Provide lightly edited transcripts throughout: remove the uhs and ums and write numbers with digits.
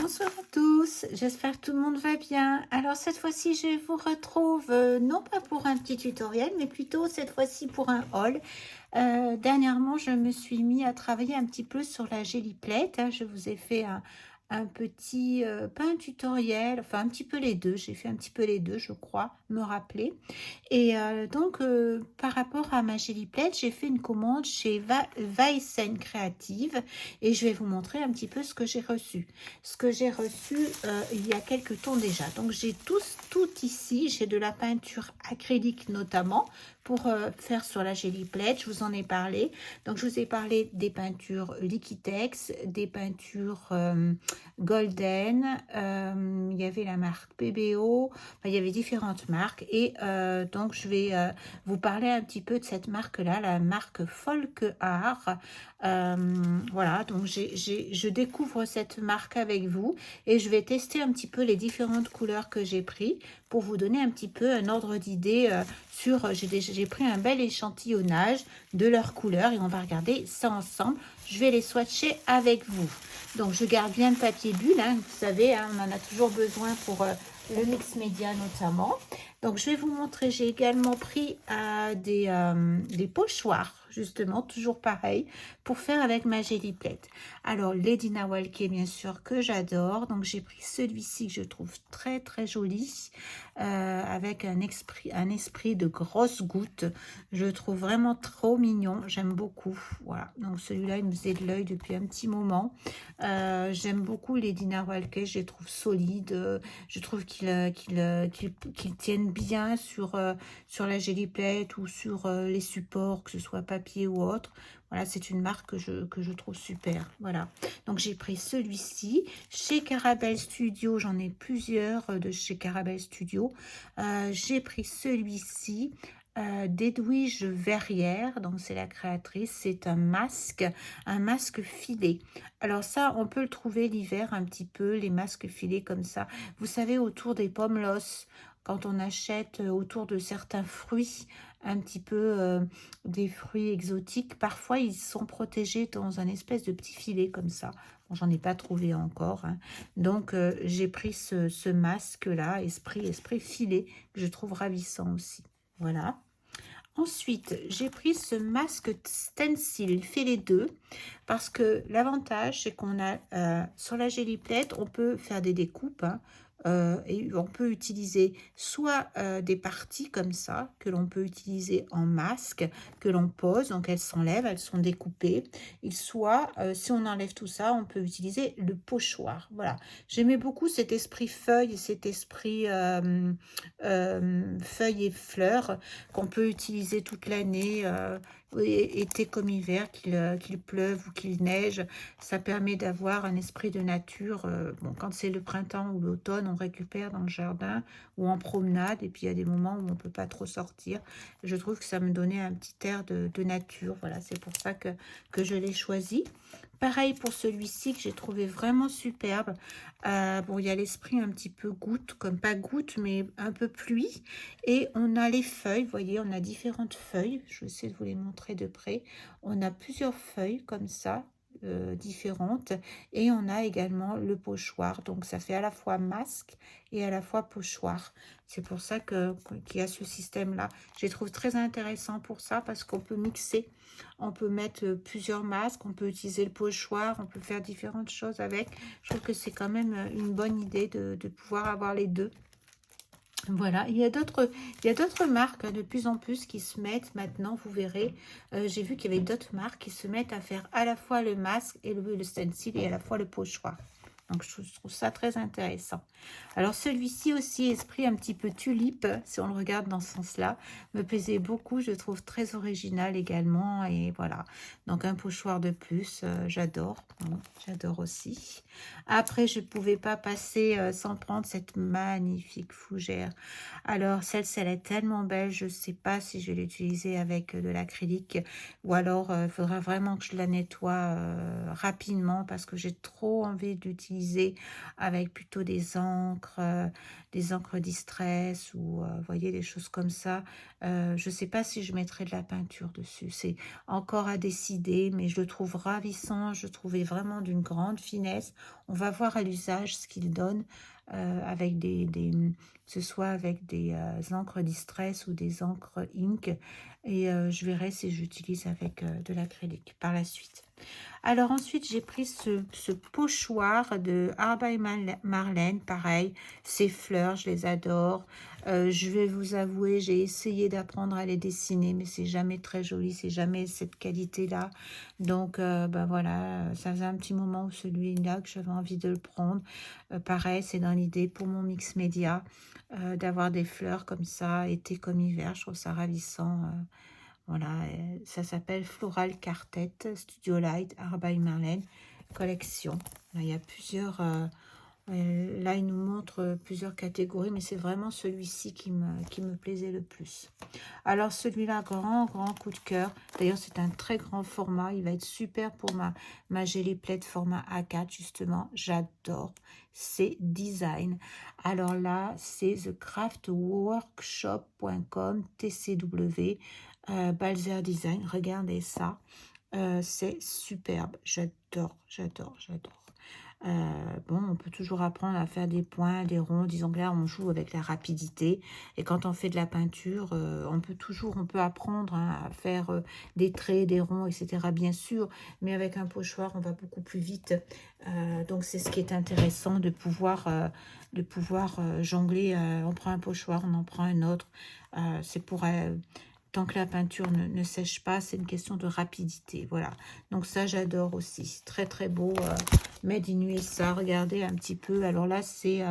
Bonsoir à tous, j'espère que tout le monde va bien. Alors cette fois-ci, je vous retrouve non pas pour un petit tutoriel, mais plutôt cette fois-ci pour un haul. Dernièrement, je me suis mis à travailler un petit peu sur la Geliplet. Je vous ai fait un petit, pas un tutoriel, enfin un petit peu les deux. J'ai fait un petit peu les deux, je crois, me rappeler. Et donc, par rapport à ma Geliplet, j'ai fait une commande chez Weissen Creative et je vais vous montrer un petit peu ce que j'ai reçu. Ce que j'ai reçu il y a quelques temps déjà. Donc, j'ai tout ici. J'ai de la peinture acrylique notamment pour faire sur la Geliplet. Je vous en ai parlé. Donc, je vous ai parlé des peintures Liquitex, des peintures Golden. Il y avait la marque PBO. Enfin, il y avait différentes marques et donc je vais vous parler un petit peu de cette marque-là, la marque Folk Art. Voilà, donc je découvre cette marque avec vous et je vais tester un petit peu les différentes couleurs que j'ai pris pour vous donner un petit peu un ordre d'idée sur... J'ai pris un bel échantillonnage de leurs couleurs et on va regarder ça ensemble. Je vais les swatcher avec vous. Donc, je garde bien le papier bulle, hein, vous savez, hein, on en a toujours besoin pour le mix média notamment. Donc, je vais vous montrer, j'ai également pris des pochoirs, justement, toujours pareil, pour faire avec ma Geliplet. Alors, Lady Nawalke, bien sûr, que j'adore. Donc, j'ai pris celui-ci que je trouve très, très joli, avec un esprit de grosses gouttes. Je le trouve vraiment trop mignon, j'aime beaucoup. Voilà, donc celui-là, il me faisait de l'œil depuis un petit moment. J'aime beaucoup les Dina Walke, je les trouve solides. Je trouve qu'ils tiennent bien sur la Geliplet ou sur les supports, que ce soit papier ou autre. Voilà, c'est une marque que je trouve super. Voilà, donc j'ai pris celui-ci. Chez Caramel Studio, j'en ai plusieurs de chez Caramel Studio. J'ai pris celui-ci. d'Edwige Verrière, donc c'est la créatrice, c'est un masque filet. Alors ça, on peut le trouver l'hiver un petit peu, les masques filets comme ça. Vous savez, autour des pomelos, quand on achète autour de certains fruits, un petit peu des fruits exotiques, parfois ils sont protégés dans un espèce de petit filet comme ça. Bon, j'en ai pas trouvé encore, hein. Donc j'ai pris ce masque-là, esprit filet, que je trouve ravissant aussi. Voilà. Ensuite, j'ai pris ce masque stencil, il fait les deux, parce que l'avantage, c'est qu'on a, sur la Geliplet, on peut faire des découpes, hein, et on peut utiliser soit des parties comme ça, que l'on peut utiliser en masque, que l'on pose, donc elles s'enlèvent, elles sont découpées, et soit, si on enlève tout ça, on peut utiliser le pochoir. Voilà, j'aimais beaucoup cet esprit feuille, cet esprit feuilles et fleurs, qu'on peut utiliser toute l'année, été comme hiver, qu'il pleuve ou qu'il neige. Ça permet d'avoir un esprit de nature. Bon, quand c'est le printemps ou l'automne, on récupère dans le jardin ou en promenade. Et puis, il y a des moments où on ne peut pas trop sortir. Je trouve que ça me donnait un petit air de nature. Voilà, c'est pour ça que je l'ai choisi. Pareil pour celui-ci que j'ai trouvé vraiment superbe. Bon, il y a l'esprit un petit peu goutte, comme pas goutte, mais un peu pluie. Et on a les feuilles, vous voyez, on a différentes feuilles. Je vais essayer de vous les montrer de près. On a plusieurs feuilles comme ça, différentes. Et on a également le pochoir. Donc, ça fait à la fois masque et à la fois pochoir. C'est pour ça qu'il y a ce système-là. Je les trouve très intéressant pour ça parce qu'on peut mixer. On peut mettre plusieurs masques, on peut utiliser le pochoir, on peut faire différentes choses avec. Je trouve que c'est quand même une bonne idée de pouvoir avoir les deux. Voilà, il y a d'autres marques de plus en plus qui se mettent maintenant, vous verrez. J'ai vu qu'il y avait d'autres marques qui se mettent à faire à la fois le masque et le stencil et à la fois le pochoir. Donc, je trouve ça très intéressant. Alors, celui-ci aussi, esprit un petit peu tulipe, si on le regarde dans ce sens-là, me plaisait beaucoup. Je le trouve très original également. Et voilà, donc un pochoir de plus, j'adore. J'adore aussi. Après, je ne pouvais pas passer sans prendre cette magnifique fougère. Alors, celle-ci, elle est tellement belle. Je ne sais pas si je vais l'utiliser avec de l'acrylique ou alors il faudra vraiment que je la nettoie rapidement parce que j'ai trop envie d'utiliser utiliser avec plutôt des encres distress ou vous voyez des choses comme ça. Je ne sais pas si je mettrai de la peinture dessus. C'est encore à décider, mais je le trouve ravissant. Je le trouvais vraiment d'une grande finesse. On va voir à l'usage ce qu'il donne avec que ce soit avec des encres distress ou des encres ink. Et je verrai si j'utilise avec de l'acrylique par la suite. Alors ensuite, j'ai pris ce pochoir de Art by Marlène, pareil, ces fleurs, je les adore. Je vais vous avouer, j'ai essayé d'apprendre à les dessiner, mais c'est jamais très joli, c'est jamais cette qualité-là. Donc, ben voilà, ça faisait un petit moment où celui-là que j'avais envie de le prendre. Pareil, c'est dans l'idée pour mon mix média, d'avoir des fleurs comme ça, été comme hiver, je trouve ça ravissant. Voilà, ça s'appelle Floral Quartet Studio Light Art by Marlène collection. Là, il y a plusieurs. Là, il nous montre plusieurs catégories, mais c'est vraiment celui-ci qui me plaisait le plus. Alors, celui-là, grand coup de cœur. D'ailleurs, c'est un très grand format. Il va être super pour ma Gelée Plate format A4, justement. J'adore. C'est design. Alors là, c'est thecraftworkshop.com, TCW. Balzer Design, regardez ça, c'est superbe, j'adore. Bon, on peut toujours apprendre à faire des points, des ronds, disons que là on joue avec la rapidité et quand on fait de la peinture, on peut apprendre hein, à faire des traits, des ronds, etc. bien sûr, mais avec un pochoir on va beaucoup plus vite, donc c'est ce qui est intéressant de pouvoir jongler, on prend un pochoir, on en prend un autre, c'est pour tant que la peinture ne sèche pas, c'est une question de rapidité. Voilà. Donc ça, j'adore aussi. Très, très beau. Made in USA. Regardez un petit peu. Alors là, c'est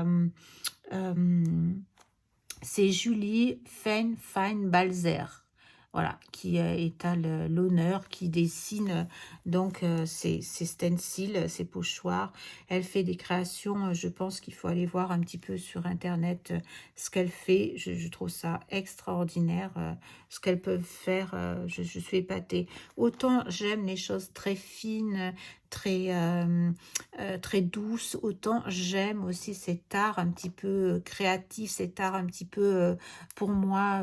Julie Fine Balzer. Voilà, qui est à l'honneur, qui dessine donc ses stencils, ses pochoirs. Elle fait des créations, je pense qu'il faut aller voir un petit peu sur Internet ce qu'elle fait. Je trouve ça extraordinaire, ce qu'elles peuvent faire. Je suis épatée. Autant j'aime les choses très fines, très douces, autant j'aime aussi cet art un petit peu créatif, cet art un petit peu, pour moi,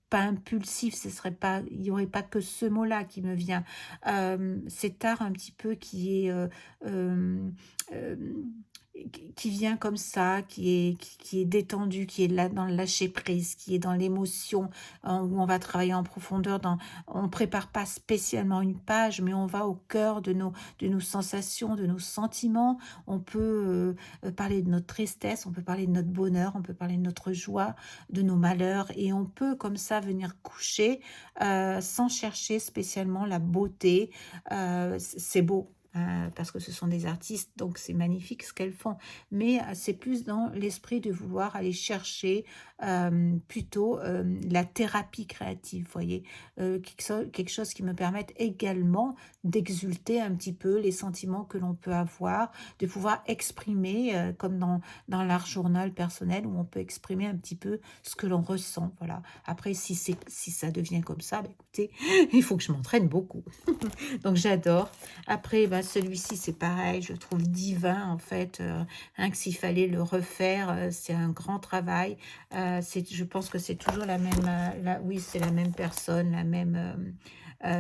pas impulsif, ce serait pas, il n'y aurait pas que ce mot-là qui me vient. Cet art un petit peu euh, euh, qui vient comme ça, qui est détendu, qui est là dans le lâcher-prise, qui est dans l'émotion, où on va travailler en profondeur. On ne prépare pas spécialement une page, mais on va au cœur de nos sensations, de nos sentiments. On peut parler de notre tristesse, on peut parler de notre bonheur, on peut parler de notre joie, de nos malheurs, et on peut comme ça venir coucher sans chercher spécialement la beauté. C'est beau. Parce que ce sont des artistes, donc c'est magnifique ce qu'elles font. Mais c'est plus dans l'esprit de vouloir aller chercher plutôt la thérapie créative, vous voyez, quelque chose qui me permette également d'exulter un petit peu les sentiments que l'on peut avoir, de pouvoir exprimer, comme dans l'art journal personnel, où on peut exprimer un petit peu ce que l'on ressent. Voilà. Après, si ça devient comme ça, bah, écoutez, il faut que je m'entraîne beaucoup. Donc j'adore. Après, bah, celui-ci, c'est pareil, je trouve divin en fait. Hein, que s'il fallait le refaire, c'est un grand travail. Je pense que c'est toujours la même, oui, c'est la même personne, la même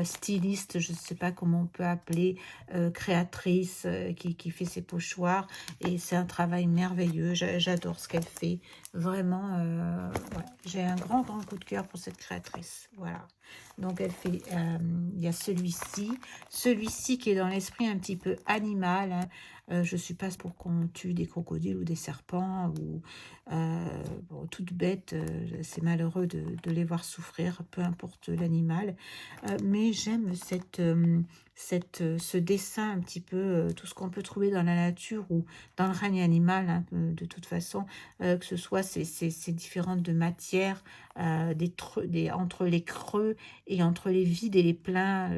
styliste, je ne sais pas comment on peut appeler, créatrice, qui fait ses pochoirs. Et c'est un travail merveilleux. J'adore ce qu'elle fait. Vraiment, ouais, j'ai un grand coup de cœur pour cette créatrice. Voilà. Donc elle fait, il y a celui-ci qui est dans l'esprit un petit peu animal, hein. Je suis pas pour qu'on tue des crocodiles ou des serpents ou bon, toute bête, c'est malheureux de les voir souffrir, peu importe l'animal, mais j'aime ce dessin un petit peu, tout ce qu'on peut trouver dans la nature ou dans le règne animal, hein, de toute façon, que ce soit ces différentes de matières, entre les creux et entre les vides et les pleins,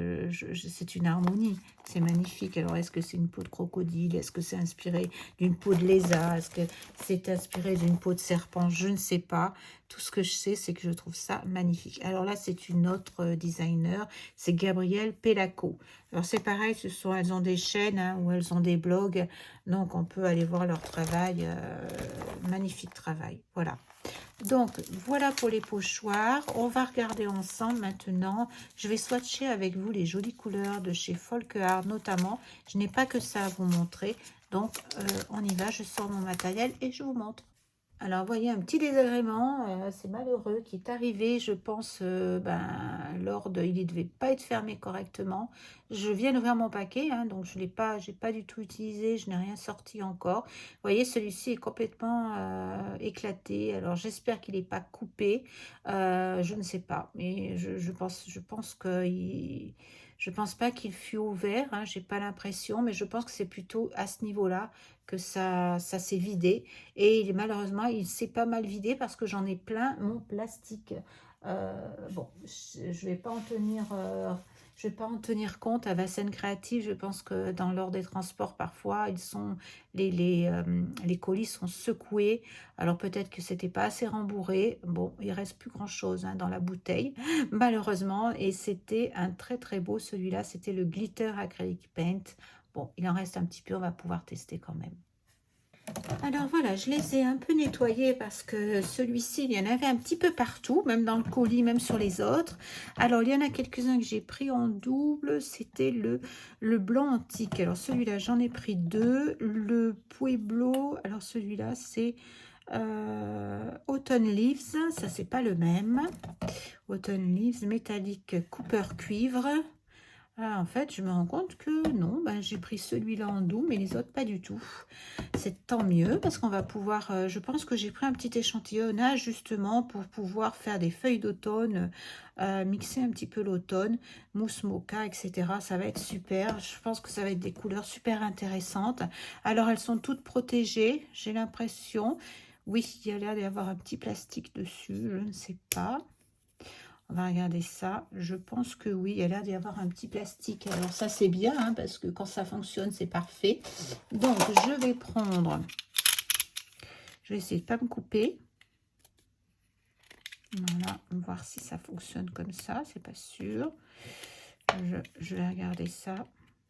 c'est une harmonie, c'est magnifique. Alors, est-ce que c'est une peau de crocodile? Est-ce que c'est inspiré d'une peau de lézard? Est-ce que c'est inspiré d'une peau de serpent? Je ne sais pas. Tout ce que je sais, c'est que je trouve ça magnifique. Alors là, c'est une autre designer, c'est Gabrielle Pelaco. Alors c'est pareil, elles ont des chaînes hein, ou elles ont des blogs, donc on peut aller voir leur travail, magnifique travail, voilà. Donc voilà pour les pochoirs, on va regarder ensemble maintenant, je vais swatcher avec vous les jolies couleurs de chez Folk Art notamment, je n'ai pas que ça à vous montrer, donc on y va, je sors mon matériel et je vous montre. Alors, vous voyez, un petit désagrément, c'est malheureux, qui est arrivé, je pense, il ne devait pas être fermé correctement. Je viens d'ouvrir mon paquet, hein, donc je l'ai pas, j'ai pas du tout utilisé, je n'ai rien sorti encore. Vous voyez, celui-ci est complètement éclaté. Alors, j'espère qu'il n'est pas coupé. Je ne sais pas, mais je pense je pense pas qu'il fut ouvert, hein, j'ai pas l'impression, mais je pense que c'est plutôt à ce niveau-là que ça s'est vidé. Et malheureusement, il s'est pas mal vidé parce que j'en ai plein mon plastique. Bon, je vais pas en tenir, je vais pas en tenir compte à Vassen Créative. Je pense que dans l'ordre des transports, parfois, les colis sont secoués. Alors peut-être que c'était pas assez rembourré. Bon, il reste plus grand-chose hein, dans la bouteille, malheureusement. Et c'était un très très beau celui-là. C'était le Glitter Acrylic Paint. Bon, il en reste un petit peu, on va pouvoir tester quand même. Alors voilà, je les ai un peu nettoyés parce que celui-ci, il y en avait un petit peu partout, même dans le colis, même sur les autres. Alors, il y en a quelques-uns que j'ai pris en double. C'était le blanc antique. Alors, celui-là, j'en ai pris deux. Le Pueblo, alors celui-là, c'est Autumn Leaves. Ça, c'est pas le même. Autumn Leaves, métallique Cooper cuivre. Ah, en fait, je me rends compte que non, j'ai pris celui-là en doux, mais les autres pas du tout. C'est tant mieux parce qu'on va pouvoir, je pense que j'ai pris un petit échantillonnage justement pour pouvoir faire des feuilles d'automne, mixer un petit peu l'automne, mousse mocha, etc. Ça va être super. Je pense que ça va être des couleurs super intéressantes. Alors, elles sont toutes protégées, j'ai l'impression. Oui, il y a l'air d'y avoir un petit plastique dessus, je ne sais pas. On va regarder ça. Je pense que oui, il y a l'air d'y avoir un petit plastique. Alors ça, c'est bien, hein, parce que quand ça fonctionne, c'est parfait. Donc, je vais prendre... Je vais essayer de ne pas me couper. Voilà, on va voir si ça fonctionne comme ça. C'est pas sûr. Je vais regarder ça.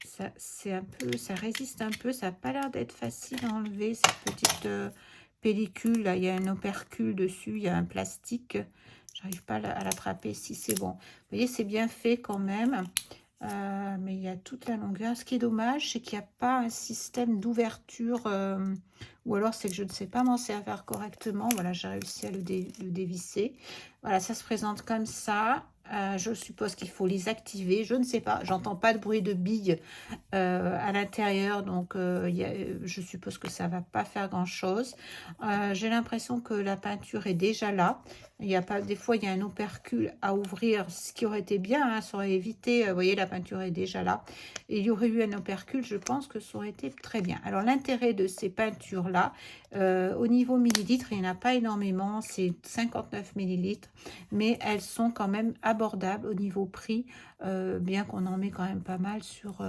Ça, c'est un peu... Ça résiste un peu. Ça n'a pas l'air d'être facile à enlever, cette petite pellicule. Là, il y a un opercule dessus. Il y a un plastique. J'arrive pas à l'attraper. Si c'est bon. Vous voyez, c'est bien fait quand même. Mais il y a toute la longueur. Ce qui est dommage, c'est qu'il n'y a pas un système d'ouverture. Ou alors, c'est que je ne sais pas m'en servir correctement. Voilà, j'ai réussi à le dévisser. Voilà, ça se présente comme ça. Je suppose qu'il faut les activer. Je ne sais pas. J'entends pas de bruit de billes à l'intérieur, donc je suppose que ça va pas faire grand chose. J'ai l'impression que la peinture est déjà là. Il y a pas, des fois il y a un opercule à ouvrir, ce qui aurait été bien, hein, ça aurait évité, vous voyez, la peinture est déjà là, et il y aurait eu un opercule, je pense que ça aurait été très bien. Alors l'intérêt de ces peintures là, au niveau millilitres, il n'y en a pas énormément, c'est 59 millilitres, mais elles sont quand même abordables au niveau prix, bien qu'on en met quand même pas mal sur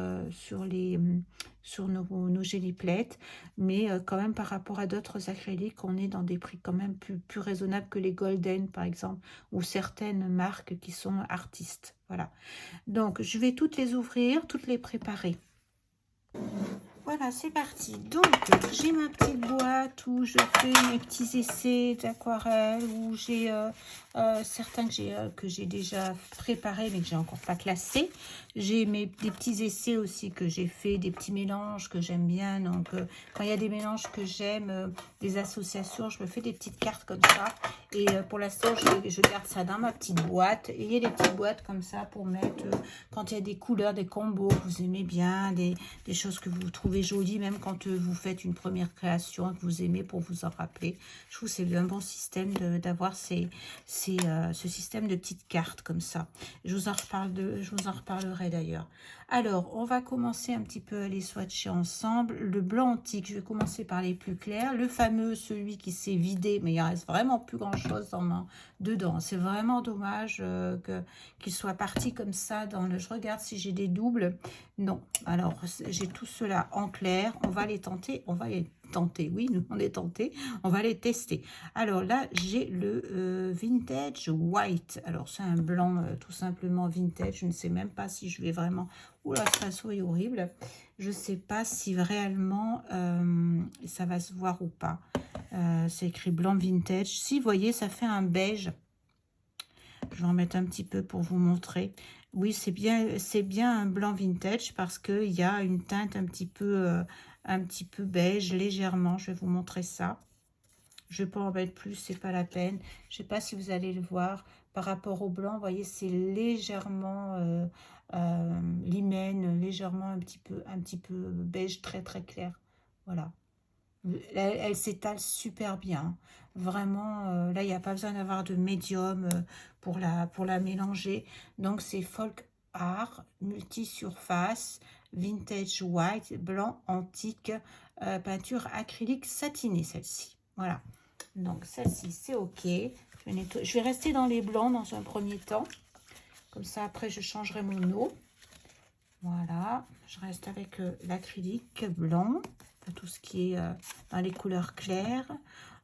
nos géliplates, mais quand même par rapport à d'autres acryliques, on est dans des prix quand même plus raisonnables que les Golden par exemple, ou certaines marques qui sont artistes. Voilà, donc je vais toutes les ouvrir, toutes les préparer. Voilà, c'est parti. Donc, j'ai ma petite boîte où je fais mes petits essais d'aquarelle, où j'ai certains que j'ai déjà préparés, mais que j'ai encore pas classés. J'ai des petits essais aussi que j'ai fait, des petits mélanges que j'aime bien. Donc, quand il y a des mélanges que j'aime, des associations, je me fais des petites cartes comme ça. Et pour l'instant, je garde ça dans ma petite boîte. Et il y a des petites boîtes comme ça pour mettre, quand il y a des couleurs, des combos que vous aimez bien, des choses que vous trouvez jolies, même quand vous faites une première création que vous aimez pour vous en rappeler. Je trouve que c'est un bon système d'avoir ce système de petites cartes comme ça. Je vous en reparlerai d'ailleurs. Alors, on va commencer un petit peu à les swatcher ensemble. Le blanc antique, je vais commencer par les plus clairs. Le fameux, celui qui s'est vidé, mais il reste vraiment plus grand chose dedans. C'est vraiment dommage qu'il soit parti comme ça. Je regarde si j'ai des doubles. Non. Alors, j'ai tout cela en en clair. On va les tenter, oui, nous on est tentés, on va les tester. Alors là, j'ai le Vintage White. Alors c'est un blanc tout simplement vintage. Je ne sais même pas si je vais vraiment... Oula, ça sourit horrible. Je ne sais pas si réellement ça va se voir ou pas. C'est écrit blanc vintage. Si, vous voyez, ça fait un beige. Je vais en mettre un petit peu pour vous montrer. Oui, c'est bien un blanc vintage parce qu'il y a une teinte un petit peu beige, légèrement. Je vais vous montrer ça. Je ne vais pas en mettre plus, c'est pas la peine. Je ne sais pas si vous allez le voir. Par rapport au blanc, vous voyez, c'est légèrement l'hymen, légèrement un petit peu beige, très très clair. Voilà. Elle s'étale super bien. Vraiment, là, il n'y a pas besoin d'avoir de médium pour la mélanger. Donc, c'est Folk Art, multi-surface, vintage white, blanc antique, peinture acrylique satinée, celle-ci. Voilà. Donc, celle-ci, c'est OK. Je vais rester dans les blancs dans un premier temps. Comme ça, après, je changerai mon eau. Voilà. Je reste avec l'acrylique blanc. Tout ce qui est dans les couleurs claires.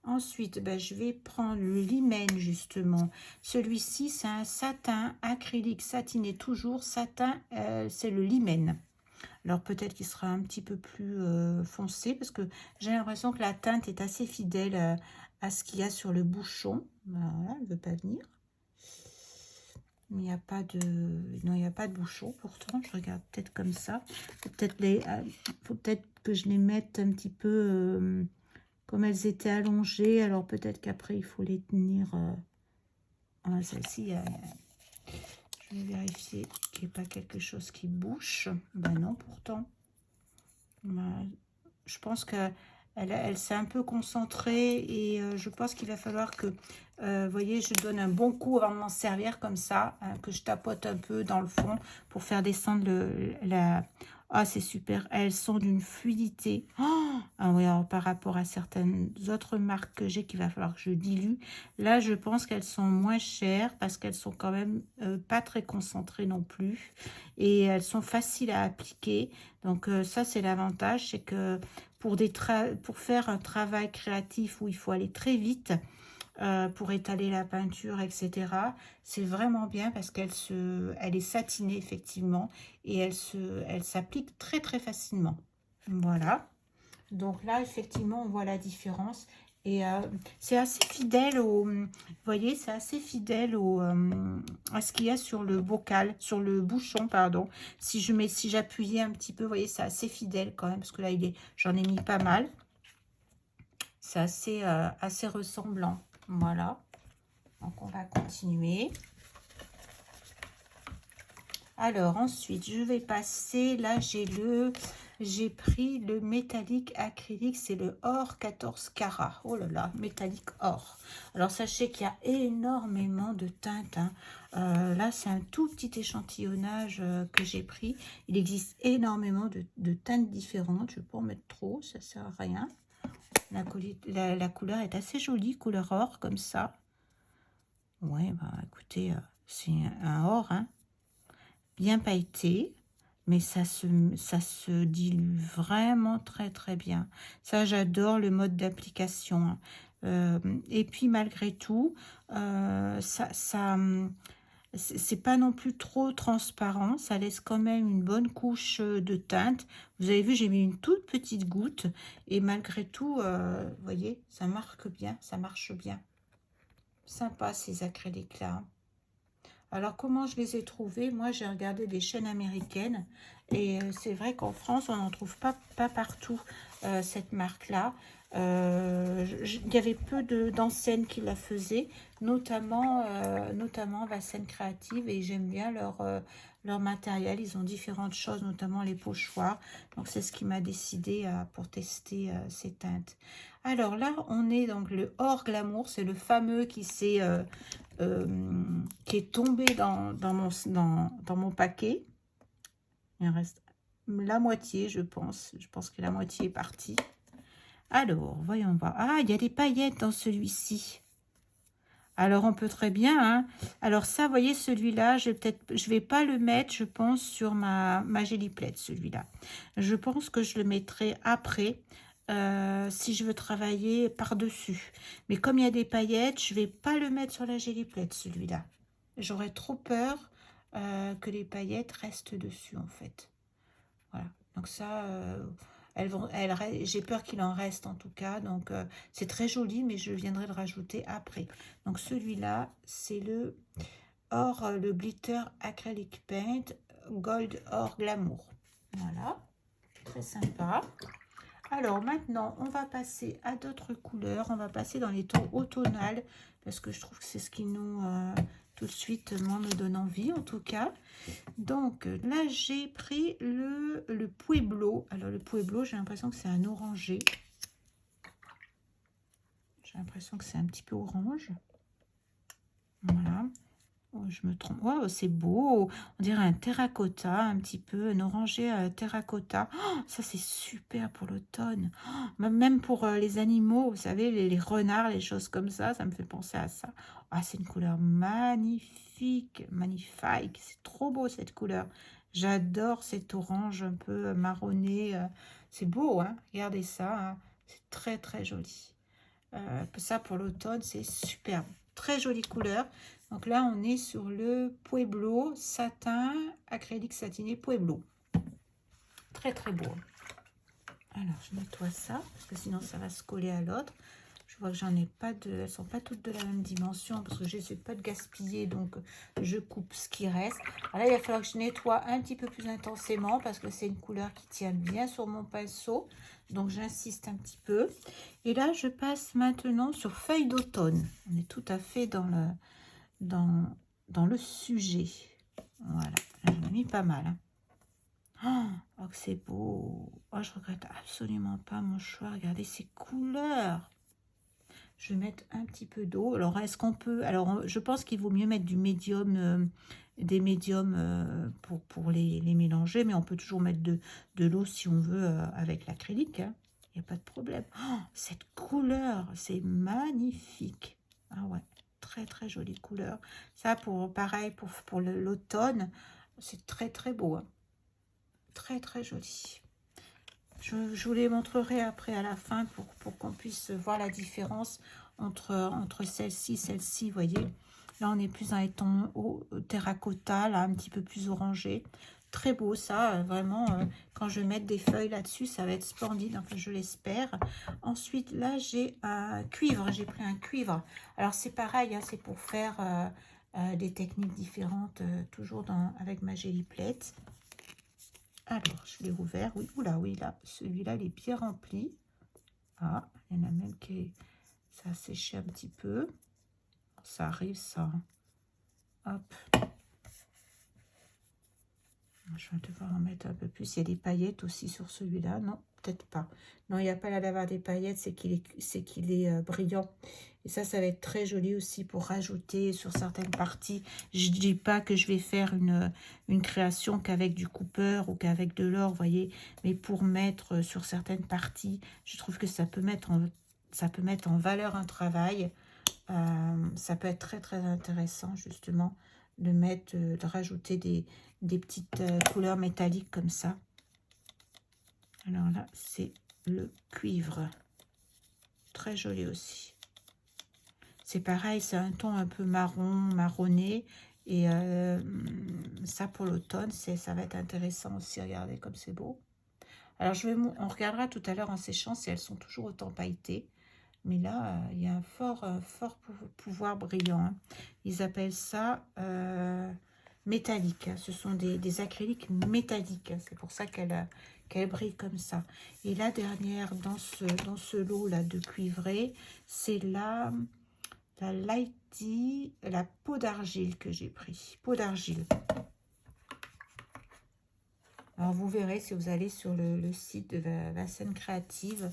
Ensuite, ben, je vais prendre le l'hymen justement. Celui-ci, c'est un satin acrylique satiné, toujours satin, c'est le l'hymen. Alors peut-être qu'il sera un petit peu plus foncé parce que j'ai l'impression que la teinte est assez fidèle à ce qu'il y a sur le bouchon. Voilà, elle ne veut pas venir. Il n'y a pas de... Non, il n'y a pas de bouchon pourtant. Je regarde peut-être comme ça. Faut peut-être que je les mette un petit peu comme elles étaient allongées. Alors peut-être qu'après, il faut les tenir... Ah, celle-ci, je vais vérifier qu'il n'y ait pas quelque chose qui bouche. Ben non, pourtant. Je pense que elle s'est un peu concentrée et je pense qu'il va falloir que, vous voyez, je donne un bon coup avant de m'en servir comme ça, hein, que je tapote un peu dans le fond pour faire descendre la... Ah, c'est super, elles sont d'une fluidité. Oh, ah oui, alors, par rapport à certaines autres marques que j'ai qu'il va falloir que je dilue. Là, je pense qu'elles sont moins chères parce qu'elles sont quand même pas très concentrées non plus. Et elles sont faciles à appliquer. Donc ça, c'est l'avantage, c'est que pour faire un travail créatif où il faut aller très vite pour étaler la peinture, etc., c'est vraiment bien parce elle est satinée, effectivement, et elle s'applique très, très facilement. Voilà. Donc là, effectivement, on voit la différence. Et c'est assez fidèle vous voyez, c'est assez fidèle à ce qu'il y a sur le bocal, sur le bouchon, pardon. Si j'appuyais un petit peu, vous voyez, c'est assez fidèle quand même, parce que là, j'en ai mis pas mal. C'est assez ressemblant. Voilà. Donc, on va continuer. Alors, ensuite, je vais passer, là, j'ai pris le métallique acrylique, c'est le or 14 carats. Oh là là, métallique or. Alors, sachez qu'il y a énormément de teintes, hein. Là, c'est un tout petit échantillonnage que j'ai pris. Il existe énormément de teintes différentes. Je ne vais pas en mettre trop, ça ne sert à rien. La couleur est assez jolie, couleur or, comme ça. Ouais, bah écoutez, c'est un or, hein. Bien pailleté, mais ça se dilue vraiment très très bien. Ça, j'adore le mode d'application. Et puis malgré tout, c'est pas non plus trop transparent. Ça laisse quand même une bonne couche de teinte. Vous avez vu, j'ai mis une toute petite goutte et malgré tout, vous voyez, ça marque bien, ça marche bien. Sympa ces acryliques-là. Alors, comment je les ai trouvés? Moi, j'ai regardé des chaînes américaines. Et c'est vrai qu'en France, on n'en trouve pas partout, cette marque-là. Il y avait peu d'enseignes qui la faisaient, notamment Vassen Créative. Et j'aime bien leur matériel. Ils ont différentes choses, notamment les pochoirs. Donc, c'est ce qui m'a décidé pour tester ces teintes. Alors là, on est donc le Or Glamour. C'est le fameux qui est tombé dans mon paquet. Il reste la moitié, je pense. Je pense que la moitié est partie. Alors, voyons voir. Ah, il y a des paillettes dans celui-ci. Alors, on peut très bien, hein. Alors ça, vous voyez, celui-là, je vais pas le mettre, je pense, sur ma Gelliplate, celui-là. Je pense que je le mettrai après, si je veux travailler par-dessus. Mais comme il y a des paillettes, je vais pas le mettre sur la Gelliplate, celui-là. J'aurais trop peur que les paillettes restent dessus, en fait. Voilà. Donc ça, j'ai peur qu'il en reste en tout cas. Donc c'est très joli, mais je viendrai le rajouter après. Donc celui-là, c'est le Glitter Acrylic Paint Gold Or Glamour. Voilà, très sympa. Alors maintenant, on va passer à d'autres couleurs. On va passer dans les tons automnales parce que je trouve que c'est ce qui nous, tout de suite, moi, me donne envie en tout cas. Donc là, j'ai pris le Pueblo. Alors le Pueblo, j'ai l'impression que c'est un orangé. J'ai l'impression que c'est un petit peu orange. Voilà. Oh, je me trompe. Wow, c'est beau. On dirait un terracotta, un petit peu, un orangé terracotta. Oh, ça, c'est super pour l'automne. Oh, même pour les animaux, vous savez, les renards, les choses comme ça me fait penser à ça. Ah, c'est une couleur magnifique, magnifique. C'est trop beau, cette couleur. J'adore cet orange un peu marronné. C'est beau, hein. Regardez ça, hein. C'est très, très joli. Ça, pour l'automne, c'est superbe. Très jolie couleur. Donc là, on est sur le Pueblo satin acrylique satiné Pueblo. Très très beau. Alors, je nettoie ça parce que sinon ça va se coller à l'autre. Je vois que j'en ai pas de, elles sont pas toutes de la même dimension parce que je n'essaie pas de gaspiller, donc je coupe ce qui reste. Alors là, il va falloir que je nettoie un petit peu plus intensément parce que c'est une couleur qui tient bien sur mon pinceau. Donc j'insiste un petit peu. Et là, je passe maintenant sur feuille d'automne. On est tout à fait dans le sujet. Voilà, j'en ai mis pas mal. Hein. Oh, que c'est beau. Oh, je regrette absolument pas mon choix. Regardez ces couleurs. Je vais mettre un petit peu d'eau. Alors, est-ce qu'on peut... Alors, je pense qu'il vaut mieux mettre du médium, des médiums pour les mélanger. Mais on peut toujours mettre de l'eau si on veut avec l'acrylique. Hein. Il n'y a pas de problème. Oh, cette couleur, c'est magnifique. Ah ouais, très très jolie couleur. Ça, pareil, pour l'automne, c'est très très beau. Hein. Très très joli. Je vous les montrerai après à la fin pour qu'on puisse voir la différence entre celle-ci, vous voyez. Là, on est plus dans les tons terracotta, là, un petit peu plus orangé. Très beau, ça, vraiment. Quand je vais mettre des feuilles là-dessus, ça va être splendide, enfin, je l'espère. Ensuite, là, j'ai un cuivre. J'ai pris un cuivre. Alors, c'est pareil, hein, c'est pour faire des techniques différentes, toujours avec ma Gelliplate. Alors, je l'ai ouvert. Oui, oula, oui, là, celui-là, il est bien rempli. Ah, il y en a même qui... Ça a séché un petit peu. Ça arrive, ça. Hop. Je vais devoir en mettre un peu plus. Il y a des paillettes aussi sur celui-là. Non, peut-être pas. Non, il n'y a pas là d'avoir des paillettes. C'est qu'il est brillant. Et ça va être très joli aussi pour rajouter sur certaines parties. Je ne dis pas que je vais faire une création qu'avec du Cooper ou qu'avec de l'or, vous voyez. Mais pour mettre sur certaines parties, je trouve que ça peut mettre en valeur un travail. Ça peut être très, très intéressant, justement, de rajouter des petites couleurs métalliques comme ça. Alors là, c'est le cuivre. Très joli aussi. C'est pareil, c'est un ton un peu marronné. Et ça, pour l'automne, ça va être intéressant aussi. Regardez comme c'est beau. Alors, on regardera tout à l'heure en séchant si elles sont toujours autant pailletées. Mais là, il y a un fort pouvoir brillant. Hein. Ils appellent ça métallique. Hein. Ce sont des acryliques métalliques. Hein. C'est pour ça qu'elle brille comme ça. Et la dernière dans ce lot-là de cuivré, c'est la Lighty, la peau d'argile que j'ai pris. Peau d'argile. Alors, vous verrez si vous allez sur le site de la scène créative.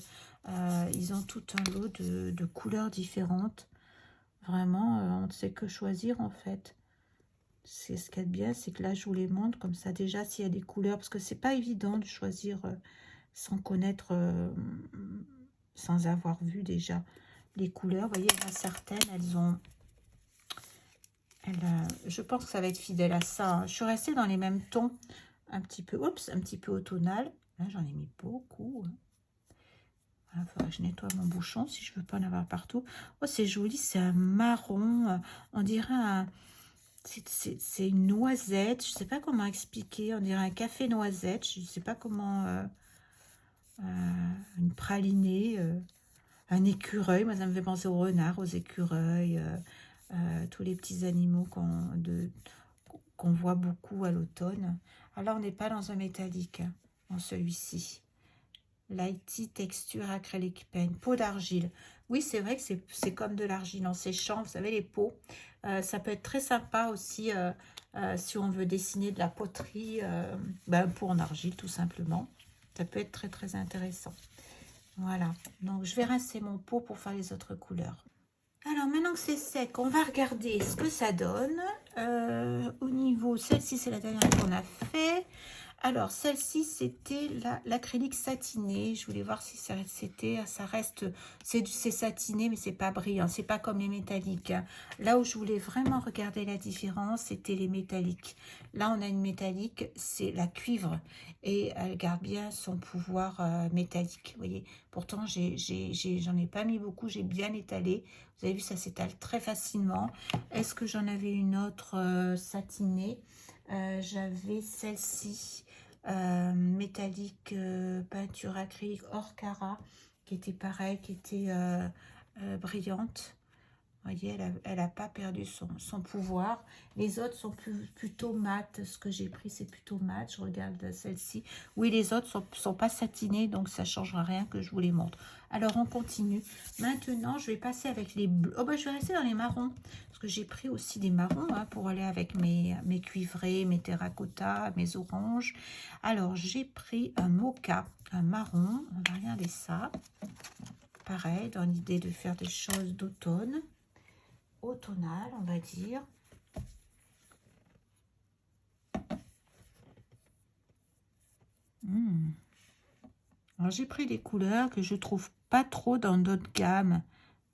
Ils ont tout un lot de couleurs différentes. Vraiment, on ne sait que choisir en fait. C'est ce qu'il y a de bien, c'est que là, je vous les montre comme ça. Déjà, s'il y a des couleurs, parce que c'est pas évident de choisir sans connaître, sans avoir vu déjà les couleurs. Vous voyez, il y en a certaines, elles ont Je pense que ça va être fidèle à ça, hein. Je suis restée dans les mêmes tons, un petit peu, oups, un petit peu automnal. Là, j'en ai mis beaucoup, hein. Il faudra que je nettoie mon bouchon si je veux pas en avoir partout. Oh, c'est joli, c'est un marron. On dirait un... C'est une noisette. Je sais pas comment expliquer. On dirait un café noisette. Je sais pas comment... une pralinée. Un écureuil. Moi, ça me fait penser aux renards, aux écureuils. Tous les petits animaux qu'on voit beaucoup à l'automne. Alors, on n'est pas dans un métallique, hein, dans celui-ci. Lighty texture acrylique pen, peau d'argile. Oui, c'est vrai que c'est comme de l'argile en séchant. Vous savez, les peaux, ça peut être très sympa aussi si on veut dessiner de la poterie, peau en argile tout simplement. Ça peut être très très intéressant. Voilà, donc je vais rincer mon pot pour faire les autres couleurs. Alors maintenant que c'est sec, on va regarder ce que ça donne. Au niveau, celle-ci c'est la dernière qu'on a fait. Alors celle-ci c'était l'acrylique satiné. Je voulais voir si ça reste, c'est satiné mais c'est pas brillant, c'est pas comme les métalliques, hein. Là où je voulais vraiment regarder la différence, c'était les métalliques. Là on a une métallique, c'est la cuivre et elle garde bien son pouvoir métallique. Vous voyez, pourtant j'en ai pas mis beaucoup, j'ai bien étalé. Vous avez vu, ça s'étale très facilement. Est-ce que j'en avais une autre satinée? J'avais celle-ci, métallique, peinture acrylique hors cara, qui était pareil, qui était brillante. Vous voyez, elle a pas perdu son pouvoir. Les autres sont plutôt mat. Ce que j'ai pris, c'est plutôt mat. Je regarde celle-ci. Oui, les autres sont pas satinés, donc ça ne changera rien que je vous les montre. Alors, on continue. Maintenant, je vais passer avec les bleus. Oh, je vais rester dans les marrons. Parce que j'ai pris aussi des marrons, hein, pour aller avec mes cuivrés, mes terracotta, mes oranges. Alors, j'ai pris un mocha, un marron. On va regarder ça. Pareil, dans l'idée de faire des choses d'automne. Automnal, on va dire. Alors j'ai pris des couleurs que je trouve pas trop dans d'autres gammes,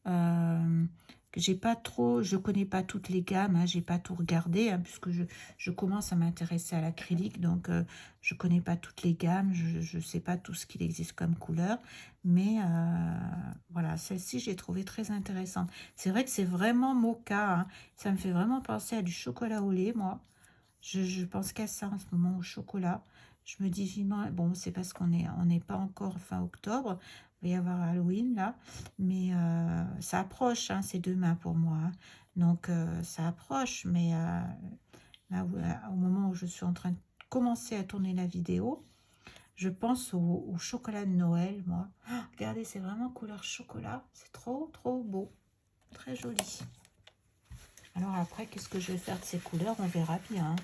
que j'ai pas trop, je connais pas toutes les gammes, hein, j'ai pas tout regardé, hein, puisque je commence à m'intéresser à l'acrylique, donc je connais pas toutes les gammes, je sais pas tout ce qu'il existe comme couleur, mais voilà, celle-ci j'ai trouvé très intéressante. C'est vrai que c'est vraiment mocha, hein, ça me fait vraiment penser à du chocolat au lait, moi. Je pense qu'à ça en ce moment, au chocolat. Je me dis vivement, bon, c'est parce qu'on n'est pas encore fin octobre, il va y avoir Halloween là, mais ça approche, hein, c'est demain pour moi, hein. Donc ça approche, mais là, au moment où je suis en train de commencer à tourner la vidéo, je pense au chocolat de Noël, moi. Ah, regardez, c'est vraiment couleur chocolat, c'est trop, trop beau, très joli. Alors après, qu'est-ce que je vais faire de ces couleurs? On verra bien, hein.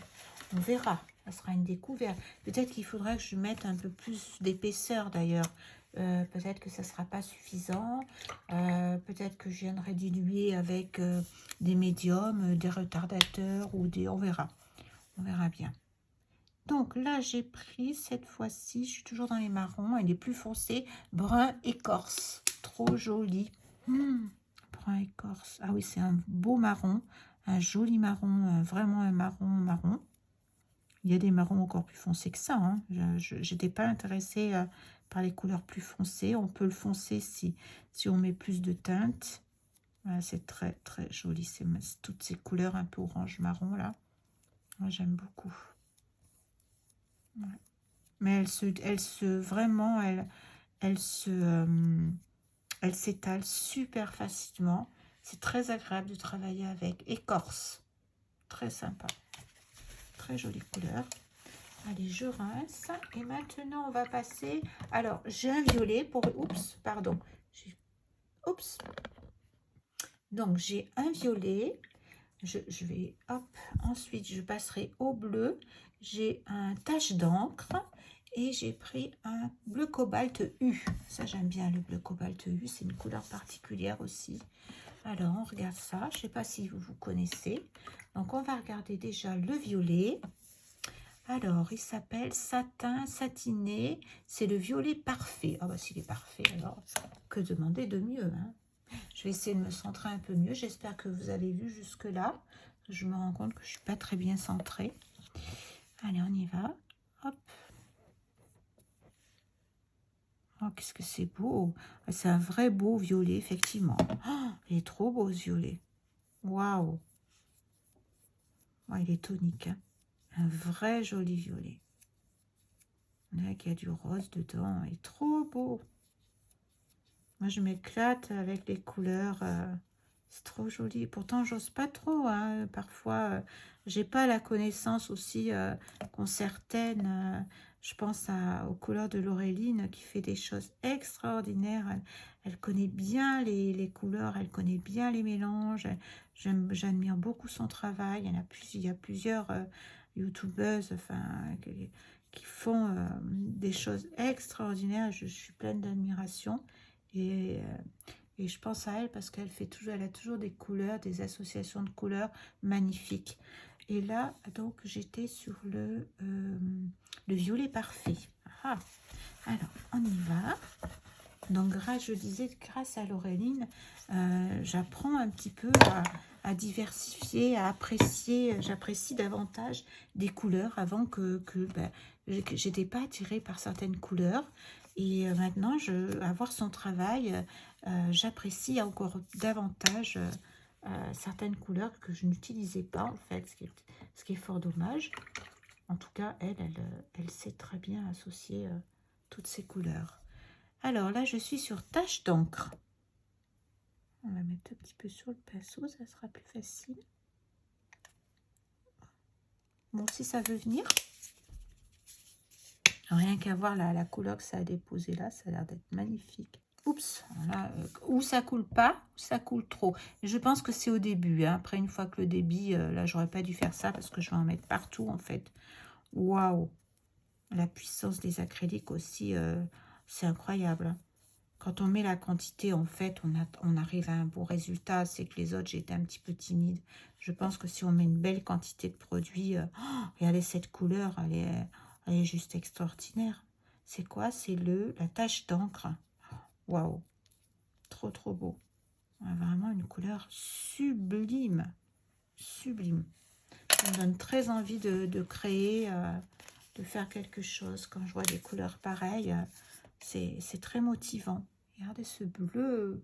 On verra. Ça sera une découverte. Peut-être qu'il faudra que je mette un peu plus d'épaisseur d'ailleurs. Peut-être que ça ne sera pas suffisant. Peut-être que je viendrai diluer avec des médiums, des retardateurs ou des... On verra. On verra bien. Donc là, j'ai pris cette fois-ci, je suis toujours dans les marrons. Elle est plus foncée. Brun écorce. Trop joli. Brun écorce. Ah oui, c'est un beau marron. Un joli marron. Vraiment un marron. Il y a des marrons encore plus foncés que ça, hein. Je n'étais pas intéressée par les couleurs plus foncées. On peut le foncer si on met plus de teinte. Voilà, c'est très très joli. C'est toutes ces couleurs un peu orange marron là. Moi j'aime beaucoup. Ouais. Mais vraiment, elle s'étale super facilement. C'est très agréable de travailler avec. Écorce, très sympa. Très jolie couleur. Allez, je rince. Et maintenant, on va passer... Alors, j'ai un violet pour... Oups, pardon. Oups. Donc, j'ai un violet. Je vais... Hop. Ensuite, je passerai au bleu. J'ai un tache d'encre. Et j'ai pris un bleu cobalt U. Ça, j'aime bien le bleu cobalt U. C'est une couleur particulière aussi. Alors, on regarde ça. Je ne sais pas si vous connaissez. Donc, on va regarder déjà le violet. Alors, il s'appelle Satin Satiné. C'est le violet parfait. Ah bah s'il est parfait, alors que demander de mieux, hein? Je vais essayer de me centrer un peu mieux. J'espère que vous avez vu jusque-là. Je me rends compte que je suis pas très bien centrée. Allez, on y va. Hop. Oh, qu'est-ce que c'est beau. C'est un vrai beau violet, effectivement. Oh, il est trop beau, ce violet. Waouh. Oh, il est tonique. Hein. Un vrai joli violet. On dirait qu'il y a du rose dedans. Il est trop beau. Moi, je m'éclate avec les couleurs. C'est trop joli. Pourtant, j'ose pas trop. Hein. Parfois, j'ai pas la connaissance aussi qu'ont certaines. Je pense aux couleurs de Laureline qui fait des choses extraordinaires. Elle connaît bien les couleurs, elle connaît bien les mélanges. J'admire beaucoup son travail. Il y a plusieurs youtubeuses qui font des choses extraordinaires. Je suis pleine d'admiration. Et je pense à elle parce elle a toujours des couleurs, des associations de couleurs magnifiques. Et là, donc, j'étais sur le violet parfait. Ah, alors, on y va. Donc, je disais, grâce à Laureline, j'apprends un petit peu à diversifier, à apprécier. J'apprécie davantage des couleurs avant que j'étais pas attirée par certaines couleurs. Et maintenant, à voir son travail, j'apprécie encore davantage certaines couleurs que je n'utilisais pas, en fait, ce qui est fort dommage. En tout cas, elle sait très bien associer toutes ces couleurs. Alors là, je suis sur tache d'encre. On va mettre un petit peu sur le pinceau, ça sera plus facile. Bon, si ça veut venir. Rien qu'à voir la couleur que ça a déposé là, ça a l'air d'être magnifique. Oups, là, où ça coule pas, ou ça coule trop. Je pense que c'est au début. Hein. Après, une fois que le débit, là, j'aurais pas dû faire ça parce que je vais en mettre partout, en fait. Waouh! La puissance des acryliques aussi, c'est incroyable. Quand on met la quantité, en fait, on arrive à un beau résultat. C'est que les autres, j'étais un petit peu timide. Je pense que si on met une belle quantité de produit, regardez cette couleur, elle est juste extraordinaire. C'est quoi? C'est la tache d'encre. Waouh! Trop, trop beau. Vraiment une couleur sublime. Sublime. Ça me donne très envie de créer, de faire quelque chose. Quand je vois des couleurs pareilles, c'est très motivant. Regardez ce bleu,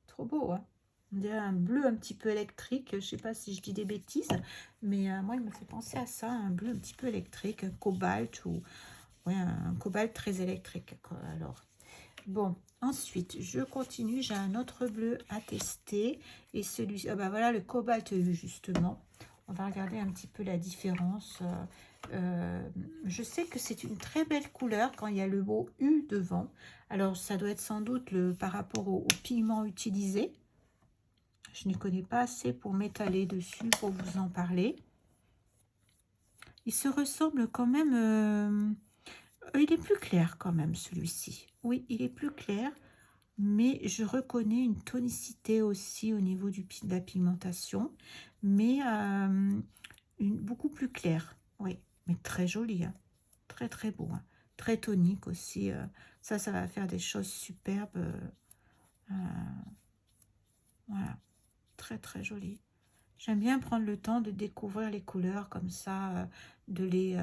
trop beau. Hein, on dirait un bleu un petit peu électrique. Je ne sais pas si je dis des bêtises, mais moi, il me fait penser à ça, un bleu un petit peu électrique, un cobalt ou ouais, un cobalt très électrique. Alors, bon, ensuite, je continue. J'ai un autre bleu à tester. Et celui-ci, ah bah voilà, le cobalt U, justement. On va regarder un petit peu la différence. Je sais que c'est une très belle couleur quand il y a le mot U devant. Alors, ça doit être sans doute par rapport au pigment utilisé. Je n'y connais pas assez pour m'étaler dessus, pour vous en parler. Il se ressemble quand même... il est plus clair quand même, celui-ci. Oui, il est plus clair. Mais je reconnais une tonicité aussi au niveau de la pigmentation, mais beaucoup plus claire, oui, mais très joli, hein. Très très beau, hein. Très tonique aussi, ça va faire des choses superbes, voilà, très très joli. J'aime bien prendre le temps de découvrir les couleurs comme ça, de les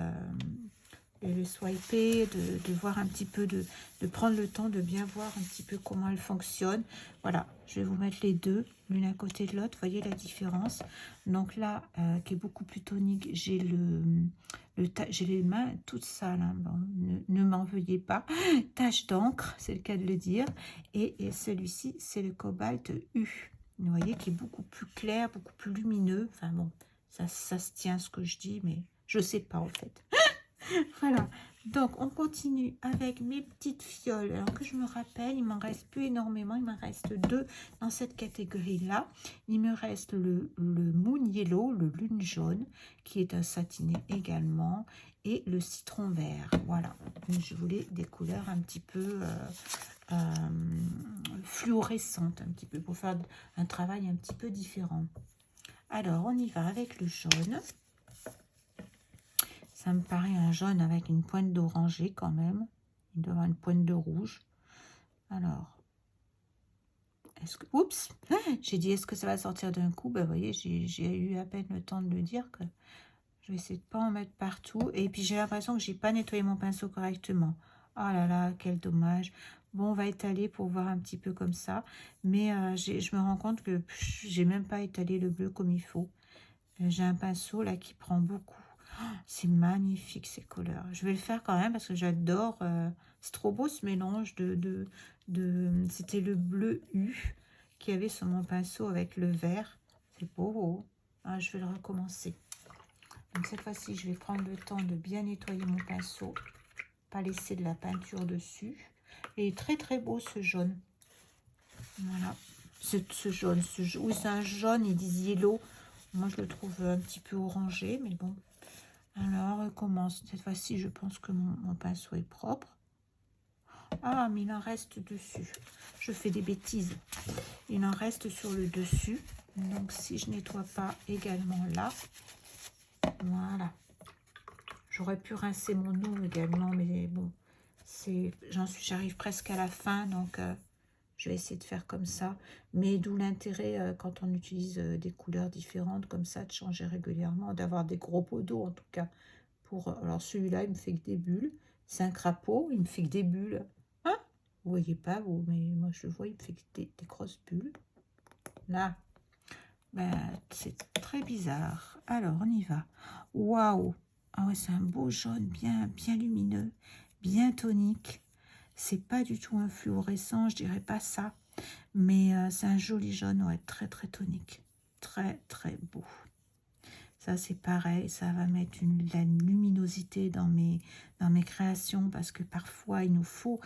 swiper, de voir un petit peu, de prendre le temps de bien voir un petit peu comment elles fonctionnent. Voilà, je vais vous mettre les deux, l'une à côté de l'autre, voyez la différence. Donc là, qui est beaucoup plus tonique, j'ai j'ai les mains toutes sales, hein. Bon, ne m'en veuillez pas. Tache d'encre, c'est le cas de le dire. Et celui-ci, c'est le cobalt U. Vous voyez, qui est beaucoup plus clair, beaucoup plus lumineux. Enfin bon, ça se tient ce que je dis, mais je sais pas en fait. Voilà, donc on continue avec mes petites fioles. Alors que je me rappelle, il m'en reste plus énormément. Il m'en reste deux dans cette catégorie-là. Il me reste le Moon Yellow, le lune jaune, qui est un satiné également, et le citron vert. Voilà, je voulais des couleurs un petit peu fluorescentes, un petit peu, pour faire un travail un petit peu différent. Alors, on y va avec le jaune. Ça me paraît un jaune avec une pointe d'oranger quand même. Il doit y avoir une pointe de rouge. Alors, Est-ce que... Oups, j'ai dit, est-ce que ça va sortir d'un coup? Ben, vous voyez, j'ai eu à peine le temps de le dire que je vais essayer de pas en mettre partout. Et puis, j'ai l'impression que j'ai pas nettoyé mon pinceau correctement. Oh là là, quel dommage. Bon, on va étaler pour voir un petit peu comme ça. Mais je me rends compte que j'ai même pas étalé le bleu comme il faut. J'ai un pinceau là qui prend beaucoup. Oh, c'est magnifique ces couleurs. Je vais le faire quand même parce que j'adore. C'est trop beau ce mélange c'était le bleu U qui avait sur mon pinceau avec le vert. C'est beau. Ah, je vais le recommencer. Donc cette fois-ci, je vais prendre le temps de bien nettoyer mon pinceau. Pas laisser de la peinture dessus. Et très très beau ce jaune. Voilà. Ce jaune. Oui, c'est un jaune, ils disent yellow. Moi, je le trouve un petit peu orangé, mais bon. Alors, on commence. Cette fois-ci, je pense que mon pinceau est propre. Ah, mais il en reste dessus. Je fais des bêtises. Il en reste sur le dessus. Donc, si je nettoie pas également là, voilà. J'aurais pu rincer mon eau également, mais bon, j'arrive presque à la fin, donc je vais essayer de faire comme ça. Mais d'où l'intérêt, quand on utilise des couleurs différentes comme ça, de changer régulièrement, d'avoir des gros pots d'eau en tout cas. Alors celui-là, il me fait que des bulles. C'est un crapaud, il me fait que des bulles. Hein? Vous voyez pas, vous, mais moi je le vois, il me fait que des grosses bulles. Là, ben, c'est très bizarre. Alors, on y va. Waouh! Ah ouais, c'est un beau jaune, bien lumineux, bien tonique. C'est pas du tout un fluorescent, je dirais pas ça. Mais c'est un joli jaune, ouais, très tonique. Très beau. Ça, c'est pareil, ça va mettre la luminosité dans mes créations parce que parfois, il faut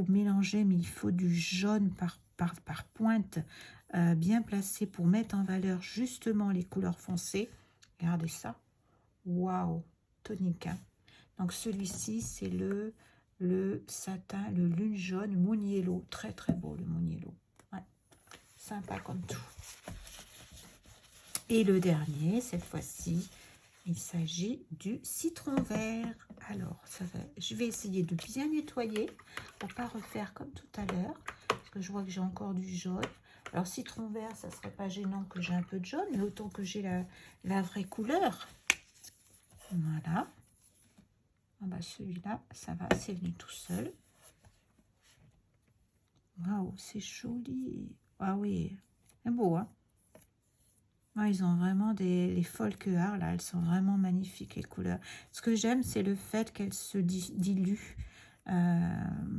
mélanger, mais il faut du jaune par pointe bien placé pour mettre en valeur justement les couleurs foncées. Regardez ça. Waouh, tonique. Hein. Donc, celui-ci, c'est le satin, le lune jaune, Moon Yellow. Très beau, le Moon Yellow. Ouais, sympa comme tout. Et le dernier, cette fois-ci, il s'agit du citron vert. Alors, je vais essayer de bien nettoyer pour ne pas refaire comme tout à l'heure. Parce que je vois que j'ai encore du jaune. Alors, citron vert, ça ne serait pas gênant que j'ai un peu de jaune, mais autant que j'ai la vraie couleur. Voilà. Ah bah, celui-là, ça va, c'est venu tout seul. Waouh, c'est joli. Ah oui, c'est beau, hein. Ouais, ils ont vraiment les folk art, là, elles sont vraiment magnifiques, les couleurs. Ce que j'aime, c'est le fait qu'elles se diluent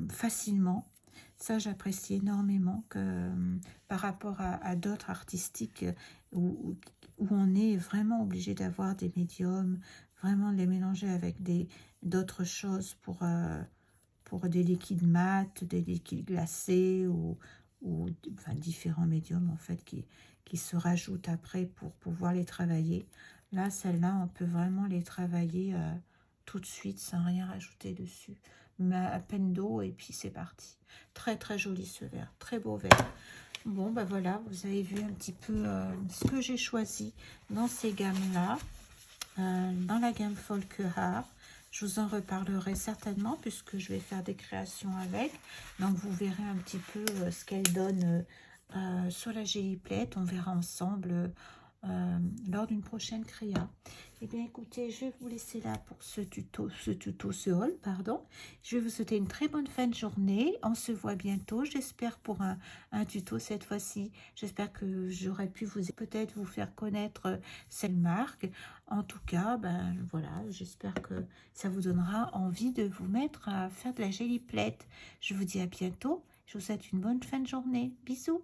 facilement. Ça, j'apprécie énormément par rapport à d'autres artistiques où on est vraiment obligé d'avoir des médiums, vraiment de les mélanger avec d'autres choses pour des liquides mat, des liquides glacés enfin, différents médiums en fait qui se rajoutent après pour pouvoir les travailler. Là, celle-là, on peut vraiment les travailler tout de suite sans rien rajouter dessus. Mais à peine d'eau et puis c'est parti. Très joli ce vert, très beau vert. Bon, ben voilà, vous avez vu un petit peu ce que j'ai choisi dans ces gammes-là, dans la gamme Folk Art. Je vous en reparlerai certainement puisque je vais faire des créations avec. Donc, vous verrez un petit peu ce qu'elle donne sur la GI Plate. On verra ensemble lors d'une prochaine créa. Eh bien, écoutez, je vais vous laisser là pour ce haul, pardon. Je vais vous souhaiter une très bonne fin de journée. On se voit bientôt, j'espère, pour un tuto cette fois-ci. J'espère que j'aurais pu peut-être vous faire connaître cette marque. En tout cas, ben voilà, j'espère que ça vous donnera envie de vous mettre à faire de la Gelly Plate. Je vous dis à bientôt. Je vous souhaite une bonne fin de journée. Bisous.